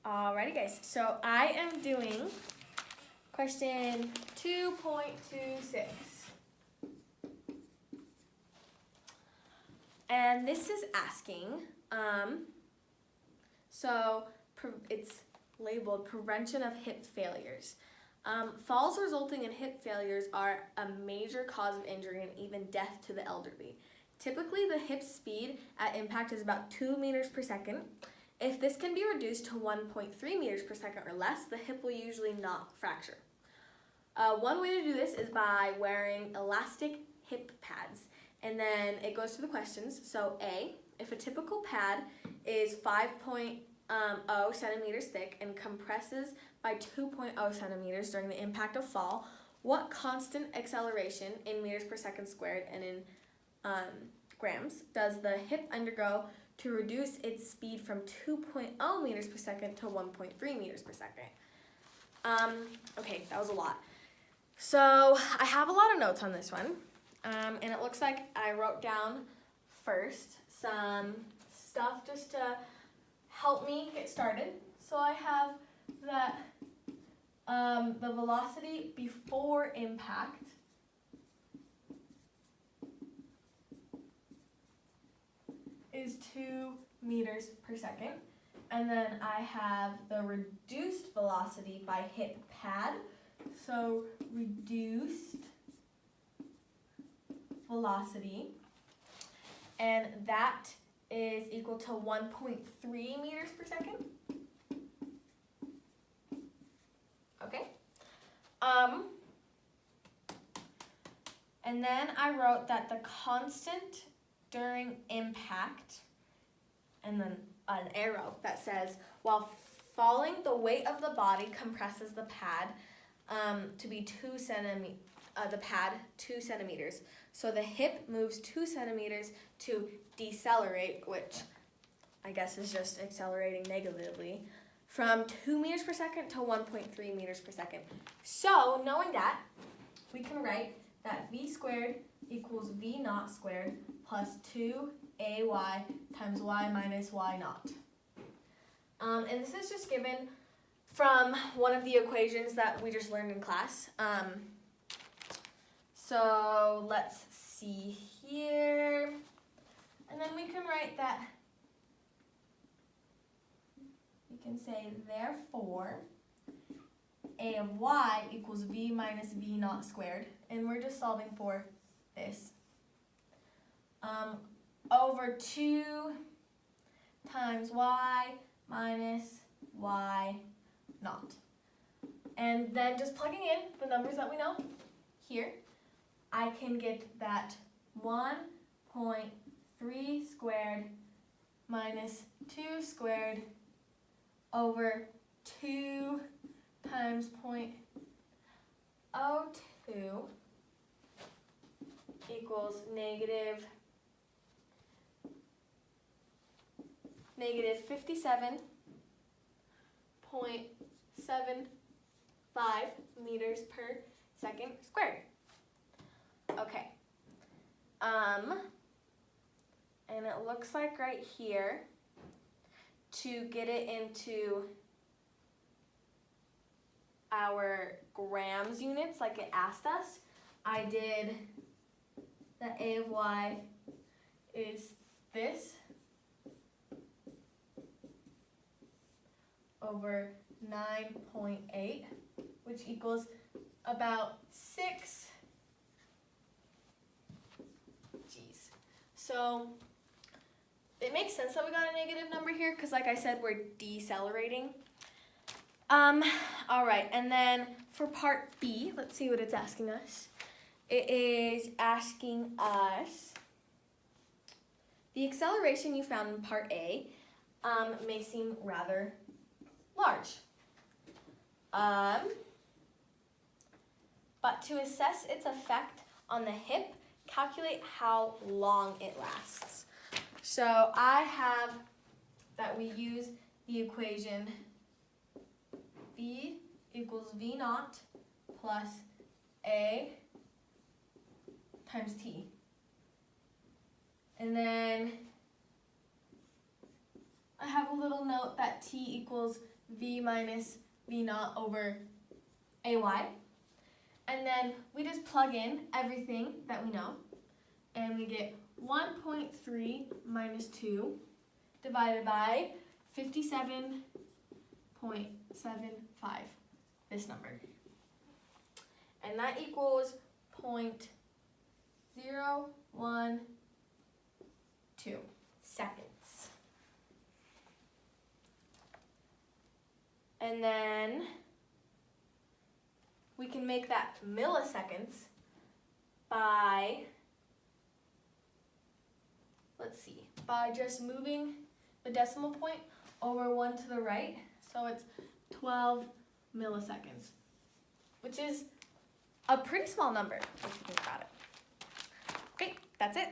Alrighty guys, so I am doing question 2.26. And this is asking, it's labeled prevention of hip failures. Falls resulting in hip failures are a major cause of injury and even death to the elderly. Typically, the hip speed at impact is about 2 meters per second. If this can be reduced to 1.3 meters per second or less, the hip will usually not fracture. One way to do this is by wearing elastic hip pads. And then it goes to the questions. So A, if a typical pad is 5.0 centimeters thick and compresses by 2.0 centimeters during the impact of fall, what constant acceleration in meters per second squared and in grams does the hip undergo to reduce its speed from 2.0 meters per second to 1.3 meters per second? Okay, that was a lot. So I have a lot of notes on this one. And it looks like I wrote down first some stuff just to help me get started. So I have that the velocity before impact is 2 meters per second. And then I have the reduced velocity by hip pad. So reduced velocity, and that is equal to 1.3 meters per second. Okay. And then I wrote that the constant during impact, and then an arrow that says, while falling, the weight of the body compresses the pad to be 2 centimeters. So the hip moves 2 centimeters to decelerate, which I guess is just accelerating negatively, from 2 meters per second to 1.3 meters per second. So knowing that, we can write that v squared equals v naught squared plus 2ay times y minus y naught. And this is just given from one of the equations that we just learned in class. So let's see here. And then we can write that, we can say therefore a of y equals v minus v naught squared. And we're just solving for this. Over 2 times y minus y naught. And then just plugging in the numbers that we know here, I can get that 1.3 squared minus 2 squared over 2 times 0.02 equals negative 57.75 meters per second squared. Okay. And it looks like right here, to get it into our grams units like it asked us, I did the a of y is this over 9.8, which equals about 6. So it makes sense that we got a negative number here because, like I said, we're decelerating. All right, and then for part B, let's see what it's asking us. It is asking us, the acceleration you found in part A may seem rather large. But to assess its effect on the hip, calculate how long it lasts. So I have that we use the equation V equals V naught plus A times T. And then I have a little note that t equals v minus v naught over ay. And then we just plug in everything that we know. And we get 1.3 minus 2 divided by 57.75, this number. And that equals 0.012 seconds. And then we can make that milliseconds by, by just moving the decimal point over 1 to the right. So it's 12 milliseconds, which is a pretty small number if you think about it. Okay, that's it.